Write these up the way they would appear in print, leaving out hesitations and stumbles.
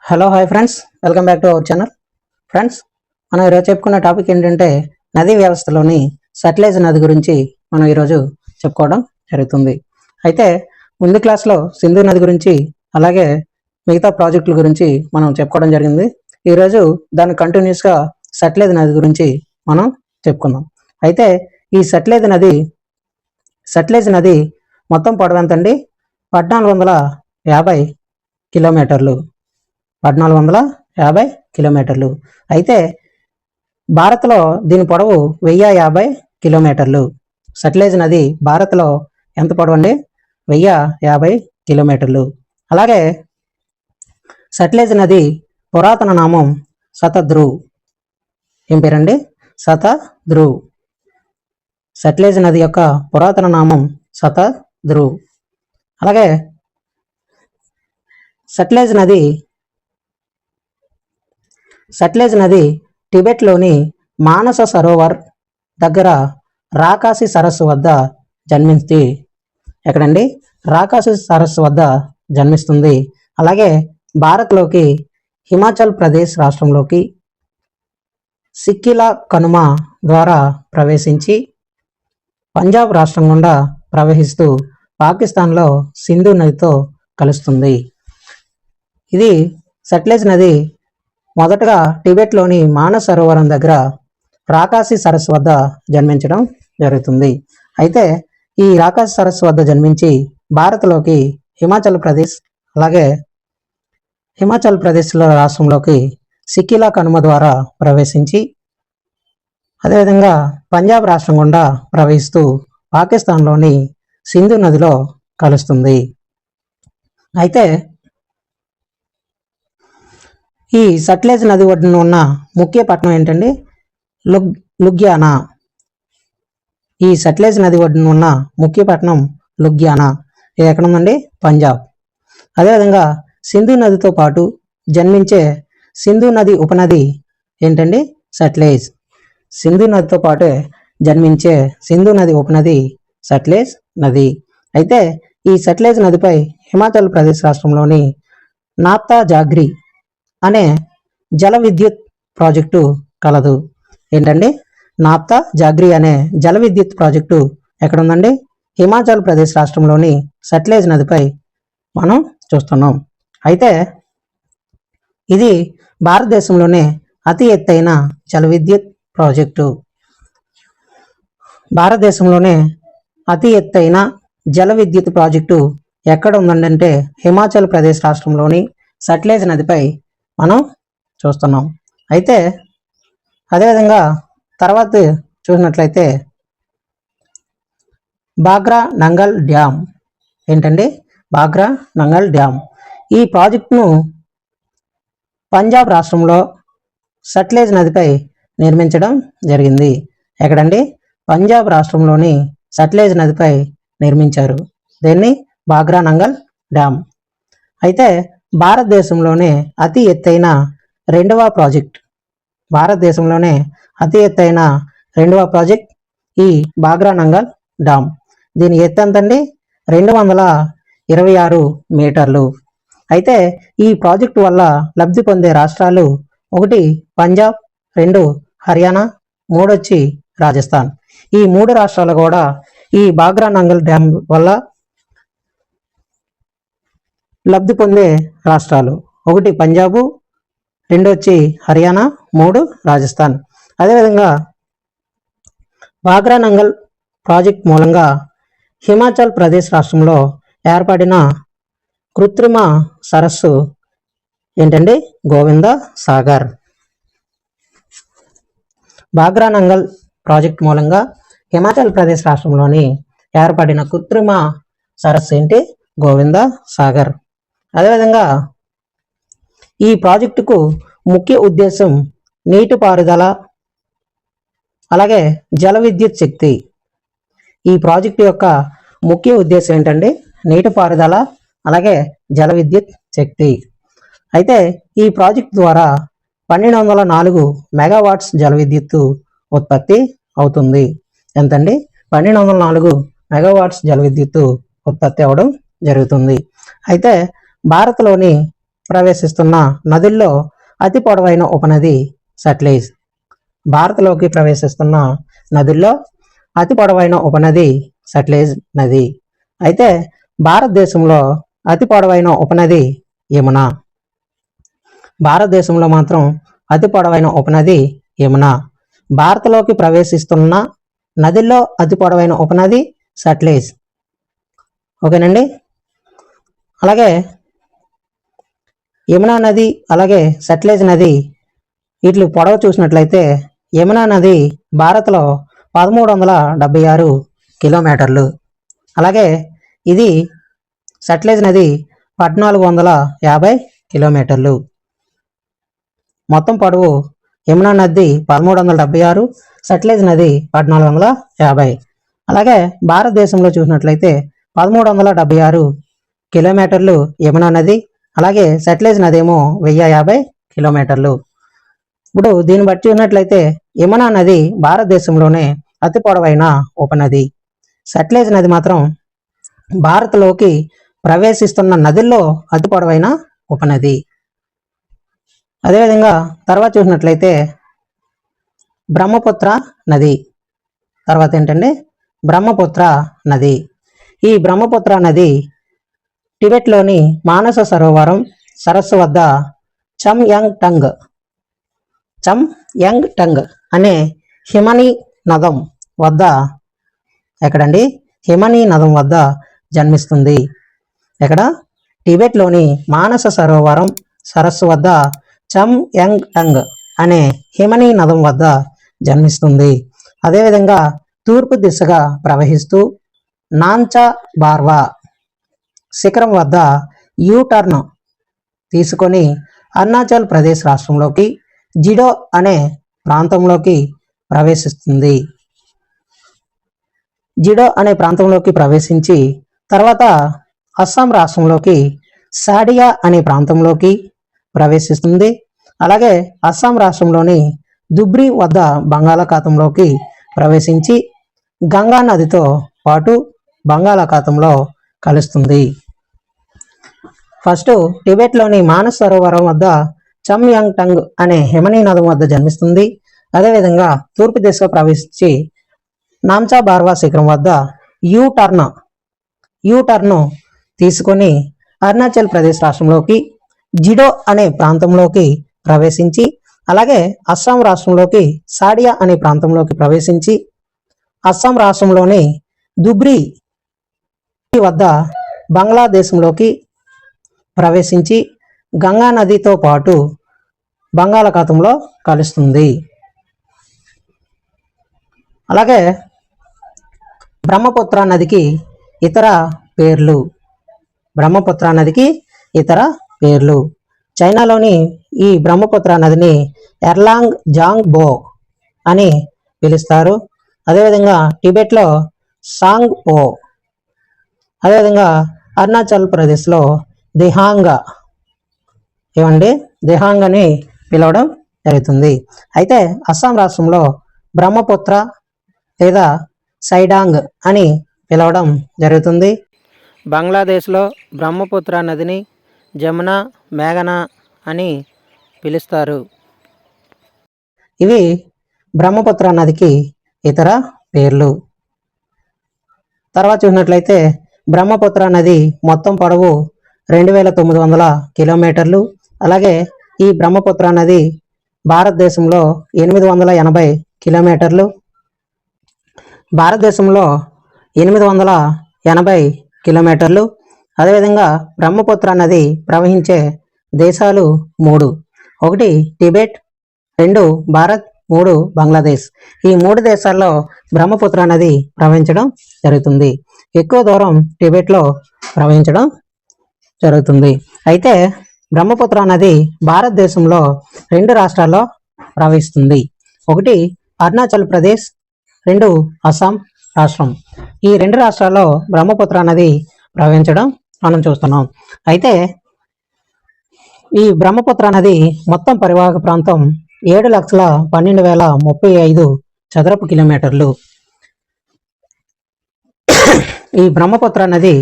Hello hi friends, welcome back to our channel. Friends, మనం ఈరోజు చెప్పుకున్న టాపిక్ ఏంటంటే నదీ వ్యవస్థలోని సట్లెజ్ నది గురించి మనం ఈరోజు చెప్పుకోవడం జరుగుతుంది. అయితే ముందు క్లాస్లో సింధు నది గురించి అలాగే మిగతా ప్రాజెక్టుల గురించి మనం చెప్పుకోవడం జరిగింది. ఈరోజు దాని కంటిన్యూస్గా సట్లెజ్ నది గురించి మనం చెప్పుకుందాం. అయితే ఈ సట్లెజ్ నది మొత్తం పొడవు ఎంతండి? 1450 కిలోమీటర్లు. 1450 కిలోమీటర్లు. అయితే భారత్లో దీని పొడవు 1050 కిలోమీటర్లు. సట్లెజ్ నది భారత్లో ఎంత పొడవు అండి? 1050 కిలోమీటర్లు. అలాగే సట్లెజ్ నది పురాతన నామం శతద్రు. ఏం పేరండి? శతద్రు. సట్లెజ్ నది యొక్క పురాతన నామం శతద్రు. అలాగే సట్లెజ్ నది టిబెట్లోని మానస సరోవర్ దగ్గర రాకాసి సరస్సు వద్ద జన్మించి ఎక్కడండి? రాకాసి సరస్సు వద్ద జన్మిస్తుంది. అలాగే భారత్లోకి హిమాచల్ ప్రదేశ్ రాష్ట్రంలోకి సిక్కిలా కనుమ ద్వారా ప్రవేశించి పంజాబ్ రాష్ట్రం గుండా ప్రవహిస్తూ పాకిస్తాన్లో సింధు నదితో కలుస్తుంది. ఇది సట్లెజ్ నది మొదటగా టిబెట్లోని మానస్ సరోవరం దగ్గర రాకాసి సరస్సు వద్ద జన్మించడం జరుగుతుంది. అయితే ఈ రాకాసి సరస్సు వద్ద జన్మించి భారత్లోకి హిమాచల్ ప్రదేశ్లో రాష్ట్రంలోకి సిక్కిలా కనుమ ద్వారా ప్రవేశించి అదేవిధంగా పంజాబ్ రాష్ట్రం గుండా ప్రవహిస్తూ పాకిస్తాన్లోని సింధు నదిలో కలుస్తుంది. అయితే ఈ సట్లెజ్ నది ఒడ్డున ఉన్న ముఖ్య పట్టణం ఏంటండి? లుధియానా. ఈ సట్లెజ్ నది ఒడ్డున ఉన్న ముఖ్య పట్టణం లుధియానా. ఇది ఎక్కడ ఉందండి? పంజాబ్. అదేవిధంగా సింధు నదితో పాటు జన్మించే సింధు నది ఉపనది ఏంటండి? సట్లెజ్. సింధు నదితో పాటు జన్మించే సింధు నది ఉపనది సట్లెజ్ నది. అయితే ఈ సట్లెజ్ నదిపై హిమాచల్ ప్రదేశ్ రాష్ట్రంలోని నాప్తా జాగ్రి అనే జల విద్యుత్ ప్రాజెక్టు కలదు. ఏంటండి? నాప్తా జాగ్రి అనే జల విద్యుత్ ప్రాజెక్టు ఎక్కడ ఉందండి? హిమాచల్ ప్రదేశ్ రాష్ట్రంలోని సట్లెజ్ నదిపై మనం చూస్తున్నాం. అయితే ఇది భారతదేశంలోనే అతి ఎత్తైన జల విద్యుత్ ప్రాజెక్టు. భారతదేశంలోనే అతి ఎత్తైన జల విద్యుత్ ప్రాజెక్టు ఎక్కడ ఉందంటే హిమాచల్ ప్రదేశ్ రాష్ట్రంలోని సట్లెజ్ నదిపై మనం చూస్తున్నాం. అయితే అదేవిధంగా తర్వాత చూసినట్లయితే బాగ్రా నంగల్ డ్యామ్. ఏంటండి? బాగ్రా నంగల్ డ్యామ్. ఈ ప్రాజెక్టును పంజాబ్ రాష్ట్రంలో సట్లెజ్ నదిపై నిర్మించడం జరిగింది. ఎక్కడండి? పంజాబ్ రాష్ట్రంలోని సట్లెజ్ నదిపై నిర్మించారు. దీన్ని బాగ్రా నంగల్ డ్యామ్. అయితే భారతదేశంలోనే అతి ఎత్తైన రెండవ ప్రాజెక్ట్ ఈ బాగ్రా నంగల్ డ్యామ్. దీని ఎత్తు ఎంతండి? 226 మీటర్లు. అయితే ఈ ప్రాజెక్టు వల్ల లబ్ధి పొందే రాష్ట్రాలు 1 పంజాబ్, 2 హర్యానా, 3 వచ్చి రాజస్థాన్. ఈ 3 రాష్ట్రాలు కూడా ఈ బాగ్రా నంగల్ డ్యామ్ వల్ల లబ్ధి పొందే రాష్ట్రాలు. 1 పంజాబు, 2 వచ్చి హర్యానా, 3 రాజస్థాన్. అదేవిధంగా బాగ్రా నంగల్ ప్రాజెక్ట్ మూలంగా హిమాచల్ ప్రదేశ్ రాష్ట్రంలో ఏర్పడిన కృత్రిమ సరస్సు ఏంటండి? గోవింద సాగర్. బాగ్రా నంగల్ ప్రాజెక్ట్ మూలంగా హిమాచల్ ప్రదేశ్ రాష్ట్రంలోని ఏర్పడిన కృత్రిమ సరస్సు ఏంటి? గోవింద సాగర్. అదేవిధంగా ఈ ప్రాజెక్టుకు ముఖ్య ఉద్దేశం నీటిపారుదల అలాగే జల విద్యుత్ శక్తి. ఈ ప్రాజెక్టు యొక్క ముఖ్య ఉద్దేశం ఏంటండి? నీటిపారుదల అలాగే జల విద్యుత్ శక్తి. అయితే ఈ ప్రాజెక్టు ద్వారా 1204 మెగావాట్స్ జల విద్యుత్తు ఉత్పత్తి అవుతుంది. ఎంతండి? 1204 మెగావాట్స్ జల విద్యుత్తు ఉత్పత్తి అవ్వడం జరుగుతుంది. అయితే భారత్లోని ప్రవేశిస్తున్న నదుల్లో అతి పొడవైన ఉపనది సట్లెజ్. భారత్లోకి ప్రవేశిస్తున్న నదుల్లో అతి పొడవైన ఉపనది సట్లెజ్ నది. అయితే భారతదేశంలో అతి పొడవైన ఉపనది యమున. భారతదేశంలో మాత్రం అతి పొడవైన ఉపనది యమున. భారత్లోకి ప్రవేశిస్తున్న నదుల్లో అతి పొడవైన ఉపనది సట్లెజ్. ఓకేనండి. అలాగే యమునా నది అలాగే సట్లెజ్ నది వీటి పొడవు చూసినట్లయితే యమునా నది భారత్లో 1376 కిలోమీటర్లు. అలాగే ఇది సట్లెజ్ నది 1450 కిలోమీటర్లు. మొత్తం పొడవు యమునా నది 1376, సట్లెజ్ నది 1450. అలాగే భారతదేశంలో చూసినట్లయితే 1376 కిలోమీటర్లు యమునా నది, అలాగే సట్లెజ్ నది ఏమో 1050 కిలోమీటర్లు. ఇప్పుడు దీన్ని బట్టి ఉన్నట్లయితే యమునా నది భారతదేశంలోనే అతి పొడవైన ఉపనది. సట్లెజ్ నది మాత్రం భారత్లోకి ప్రవేశిస్తున్న నదుల్లో అతి పొడవైన ఉపనది. అదేవిధంగా తర్వాత చూసినట్లయితే బ్రహ్మపుత్ర నది. తర్వాత ఏంటంటే బ్రహ్మపుత్ర నది. ఈ బ్రహ్మపుత్ర నది టిబెట్లోని మానస సరోవరం సరస్సు వద్ద చమ్ యంగ్ అనే హిమనీ నదం వద్ద ఎక్కడండి హిమనీ నదం వద్ద జన్మిస్తుంది. ఎక్కడ? టిబెట్లోని మానస సరోవరం సరస్సు వద్ద చమ్ యంగ్ అనే హిమనీ నదం వద్ద జన్మిస్తుంది. అదేవిధంగా తూర్పు దిశగా ప్రవహిస్తూ నాంచా బార్వా శిఖరం వద్ద యూటర్న్ తీసుకొని అరుణాచల్ ప్రదేశ్ రాష్ట్రంలోకి జిడో అనే ప్రాంతంలోకి ప్రవేశిస్తుంది. జిడో అనే ప్రాంతంలోకి ప్రవేశించి తర్వాత అస్సాం రాష్ట్రంలోకి సాడియా అనే ప్రాంతంలోకి ప్రవేశిస్తుంది. అలాగే అస్సాం రాష్ట్రంలోని దుబ్రి వద్ద బంగాళాఖాతంలోకి ప్రవేశించి గంగా నదితో పాటు బంగాళాఖాతంలో కలుస్తుంది. ఫస్ట్ టిబెట్లోని మానస్ సరోవరం వద్ద చమ్ యంగ్ అనే హిమనీ నదం వద్ద జన్మిస్తుంది. అదేవిధంగా తూర్పు దిశగా ప్రవేశించి నాంచా బార్వా శిఖరం వద్ద యూటర్న్ తీసుకొని అరుణాచల్ ప్రదేశ్ రాష్ట్రంలోకి జిడో అనే ప్రాంతంలోకి ప్రవేశించి అలాగే అస్సాం రాష్ట్రంలోకి సాడియా అనే ప్రాంతంలోకి ప్రవేశించి అస్సాం రాష్ట్రంలోని దుబ్రి వద్ద బంగ్లాదేశంలోకి ప్రవేశించి గంగా నదితో పాటు బంగాళాఖాతంలో కలుస్తుంది. అలాగే బ్రహ్మపుత్ర నదికి ఇతర పేర్లు. బ్రహ్మపుత్ర నదికి ఇతర పేర్లు. చైనాలోని ఈ బ్రహ్మపుత్ర నదిని ఎర్లాంగ్ జాంగ్ బో అని పిలుస్తారు. అదేవిధంగా టిబెట్లో సాంగ్ ఓ, అదేవిధంగా అరుణాచల్ ప్రదేశ్లో దిహాంగ్ అని పిలవడం జరుగుతుంది. అయితే అస్సాం రాష్ట్రంలో బ్రహ్మపుత్ర లేదా సైడాంగ్ అని పిలవడం జరుగుతుంది. బంగ్లాదేశ్లో బ్రహ్మపుత్ర నదిని జమునా, మేఘనా అని పిలుస్తారు. ఇవి బ్రహ్మపుత్ర నదికి ఇతర పేర్లు. తర్వాత చూసినట్లయితే బ్రహ్మపుత్ర నది మొత్తం పొడవు 2900 కిలోమీటర్లు. అలాగే ఈ బ్రహ్మపుత్ర నది భారతదేశంలో 880 కిలోమీటర్లు. భారతదేశంలో 880 కిలోమీటర్లు. అదేవిధంగా బ్రహ్మపుత్ర నది ప్రవహించే దేశాలు 3. 1 టిబెట్, 2 భారత్, 3 బంగ్లాదేశ్. ఈ 3 దేశాల్లో బ్రహ్మపుత్ర నది ప్రవహించడం జరుగుతుంది. ఎక్కువ దూరం టిబెట్లో ప్రవహించడం జరుగుతుంది. అయితే బ్రహ్మపుత్ర నది భారతదేశంలో 2 రాష్ట్రాల్లో ప్రవహిస్తుంది. 1 అరుణాచల్ ప్రదేశ్, 2 అస్సాం రాష్ట్రం. ఈ 2 రాష్ట్రాల్లో బ్రహ్మపుత్ర నది ప్రవహించడం మనం చూస్తున్నాం. అయితే ఈ బ్రహ్మపుత్ర నది మొత్తం పరివాహక ప్రాంతం 7,12,035 చదరపు కిలోమీటర్లు. ఈ బ్రహ్మపుత్ర నది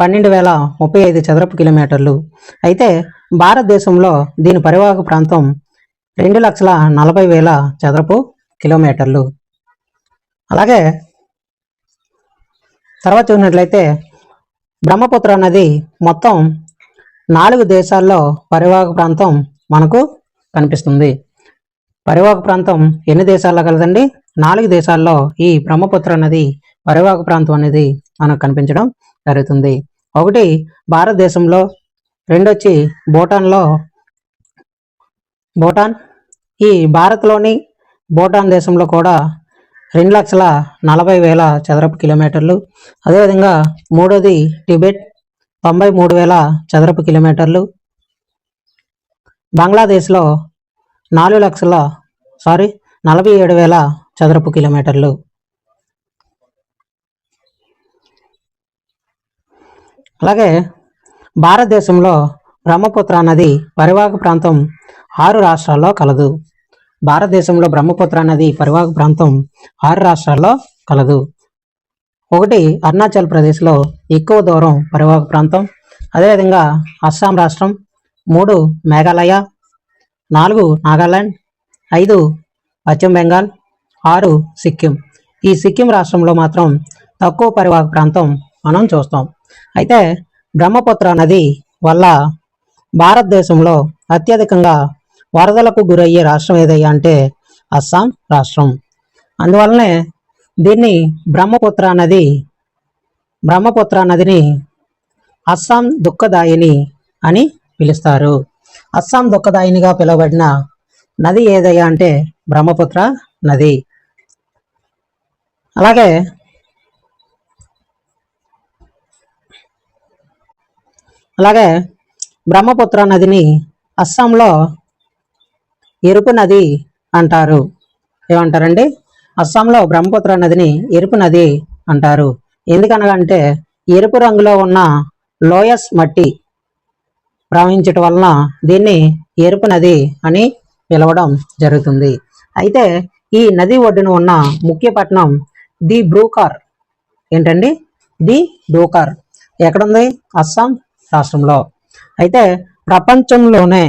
12,035 చదరపు కిలోమీటర్లు. అయితే భారతదేశంలో దీని పరివాహక ప్రాంతం 2,40,000 చదరపు కిలోమీటర్లు. అలాగే తర్వాత చూసినట్లయితే బ్రహ్మపుత్ర నది మొత్తం 4 దేశాల్లో పరివాహక ప్రాంతం మనకు కనిపిస్తుంది. పరివాహక ప్రాంతం ఎన్ని దేశాల్లో కలదండి? 4 దేశాల్లో ఈ బ్రహ్మపుత్ర నది పరివాహక ప్రాంతం అనేది మనకు కనిపించడం జరుగుతుంది. ఒకటి భారతదేశంలో, రెండొచ్చి భూటాన్. ఈ భారత్లోని భూటాన్ దేశంలో కూడా 2,40,000 చదరపు కిలోమీటర్లు. అదేవిధంగా మూడోది టిబెట్ 93,000 చదరపు కిలోమీటర్లు. బంగ్లాదేశ్లో 47,000 చదరపు కిలోమీటర్లు. అలాగే భారతదేశంలో బ్రహ్మపుత్ర నది పరివాహక ప్రాంతం 6 రాష్ట్రాల్లో కలదు. భారతదేశంలో బ్రహ్మపుత్ర నది పరివాహక ప్రాంతం 6 రాష్ట్రాల్లో కలదు. ఒకటి అరుణాచల్ ప్రదేశ్లో ఎక్కువ దూరం పరివాహక ప్రాంతం, అదేవిధంగా అస్సాం రాష్ట్రం, 3 మేఘాలయ, 4 నాగాలాండ్, 5 పశ్చిమ బెంగాల్, 6 సిక్కిం. ఈ సిక్కిం రాష్ట్రంలో మాత్రం తక్కువ పరివాహక ప్రాంతం మనం చూస్తాం. అయితే బ్రహ్మపుత్ర నది వల్ల భారతదేశంలో అత్యధికంగా వరదలకు గురయ్యే రాష్ట్రం ఏదయ్యా అంటే అస్సాం రాష్ట్రం. అందువల్లనే దీన్ని బ్రహ్మపుత్ర నదిని అస్సాం దుఃఖదాయిని అని పిలుస్తారు. అస్సాం దుఃఖదాయినిగా పిలువబడిన నది ఏదయ్యా అంటే బ్రహ్మపుత్ర నది. అలాగే బ్రహ్మపుత్ర నదిని అస్సాంలో ఎరుపు నది అంటారు. ఏమంటారండి? అస్సాంలో బ్రహ్మపుత్ర నదిని ఎరుపు నది అంటారు. ఎందుకనగంటే ఎరుపు రంగులో ఉన్న లోయస్ మట్టి ప్రవహించటం వలన దీన్ని ఎరుపు నది అని పిలవడం జరుగుతుంది. అయితే ఈ నది ఒడ్డున ఉన్న ముఖ్య పట్టణం ది బ్రూకార్. ఏంటండి? ది బ్రూకార్. ఎక్కడుంది? అస్సాం రాష్ట్రంలో. అయితే ప్రపంచంలోనే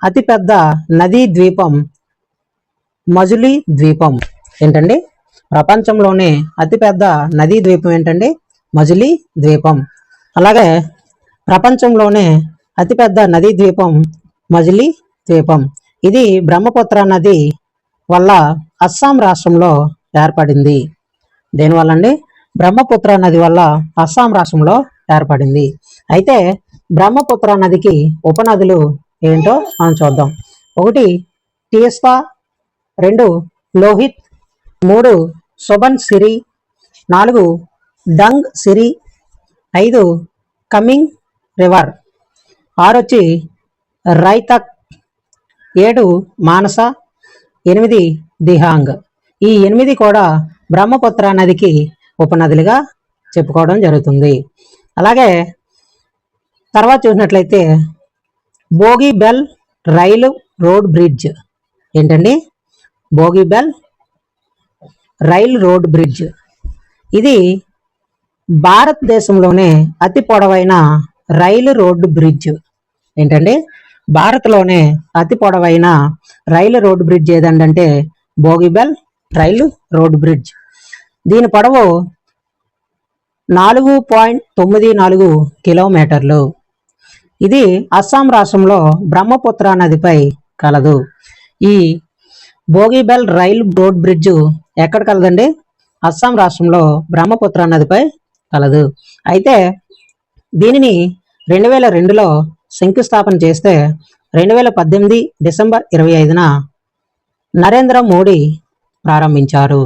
అతిపెద్ద నదీ ద్వీపం మజులీ ద్వీపం. ఏంటండి? ప్రపంచంలోనే అతిపెద్ద నదీ ద్వీపం ఏంటండి? మజులీ ద్వీపం. అలాగే ప్రపంచంలోనే అతిపెద్ద నదీ ద్వీపం మజులీ ద్వీపం. ఇది బ్రహ్మపుత్ర నది వల్ల అస్సాం రాష్ట్రంలో ఏర్పడింది. దేనివల్ల అండి? బ్రహ్మపుత్ర నది వల్ల అస్సాం రాష్ట్రంలో ఏర్పడింది. అయితే బ్రహ్మపుత్ర నదికి ఉపనదులు ఏంటో మనం చూద్దాం. 1 తీస్తా, 2 లోహిత్, 3 సుబన్ సిరి, 4 డంగ్ సిరి, 5 కమింగ్ రివర్, 6 వచ్చి రైతక్, 7 మానస, 8 దిహాంగ్. ఈ 8 కూడా బ్రహ్మపుత్ర నదికి ఉపనదులుగా చెప్పుకోవడం జరుగుతుంది. అలాగే తర్వాత చూసినట్లయితే బోగిబెల్ రైలు రోడ్ బ్రిడ్జ్. ఏంటండి? బోగిబెల్ రైల్ రోడ్ బ్రిడ్జ్. ఇది భారతదేశంలోనే అతి పొడవైన రైలు రోడ్డు బ్రిడ్జ్. ఏంటండి? భారత్లోనే అతి పొడవైన రైలు రోడ్డు బ్రిడ్జ్ ఏదంటే బోగిబెల్ రైలు రోడ్ బ్రిడ్జ్. దీని పొడవు 4.94 కిలోమీటర్లు. ఇది అస్సాం రాష్ట్రంలో బ్రహ్మపుత్ర నదిపై కలదు. ఈ బోగిబెల్ రైల్ రోడ్ బ్రిడ్జ్ ఎక్కడ కలదండి? అస్సాం రాష్ట్రంలో బ్రహ్మపుత్ర నదిపై కలదు. అయితే దీనిని 2002లో శంకుస్థాపన చేస్తే 2018 డిసెంబర్ 25న నరేంద్ర మోడీ ప్రారంభించారు.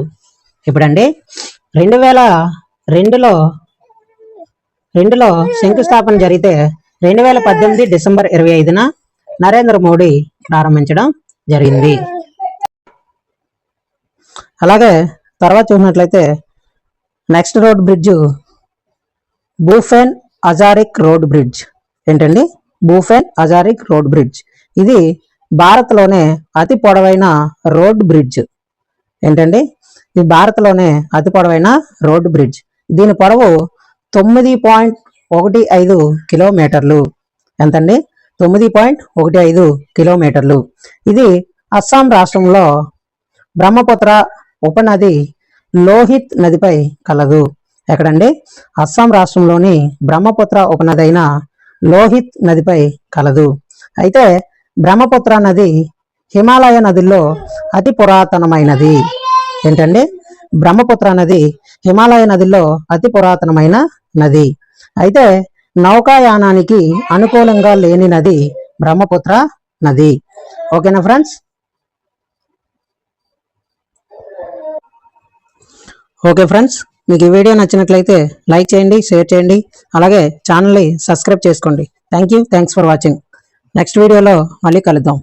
ఎప్పుడండి? 2002లో శంకుస్థాపన జరిగితే 2018 డిసెంబర్ 25న నరేంద్ర మోడీ ప్రారంభించడం జరిగింది. అలాగే తర్వాత చూసినట్లయితే next road bridge Bhupen Hazarika road bridge. ఏంటండి? Bhupen Hazarika road bridge. ఇది భారత్లోనే అతి పొడవైన రోడ్ బ్రిడ్జ్. ఏంటండి? ఇది భారత్లోనే అతి పొడవైన రోడ్ బ్రిడ్జ్. దీని పొడవు 9.15 కిలోమీటర్లు. ఎంతండి? 9.15 కిలోమీటర్లు. ఇది అస్సాం రాష్ట్రంలో బ్రహ్మపుత్ర ఉపనది లోహిత్ నదిపై కలదు. ఎక్కడండి? అస్సాం రాష్ట్రంలోని బ్రహ్మపుత్ర ఉపనది అయిన లోహిత్ నదిపై కలదు. అయితే బ్రహ్మపుత్ర నది హిమాలయ నదుల్లో అతి పురాతనమైనది. ఏంటండి? బ్రహ్మపుత్ర నది హిమాలయ నదిలో అతి పురాతనమైన నది. అయితే నౌకాయానానికి అనుకూలంగా లేని నది బ్రహ్మపుత్ర నది. ఓకేనా ఫ్రెండ్స్? ఓకే ఫ్రెండ్స్, మీకు ఈ వీడియో నచ్చినట్లయితే లైక్ చేయండి, షేర్ చేయండి, అలాగే ఛానల్ని సబ్స్క్రైబ్ చేసుకోండి. Thanks for watching. నెక్స్ట్ వీడియోలో మళ్ళీ కలుద్దాం.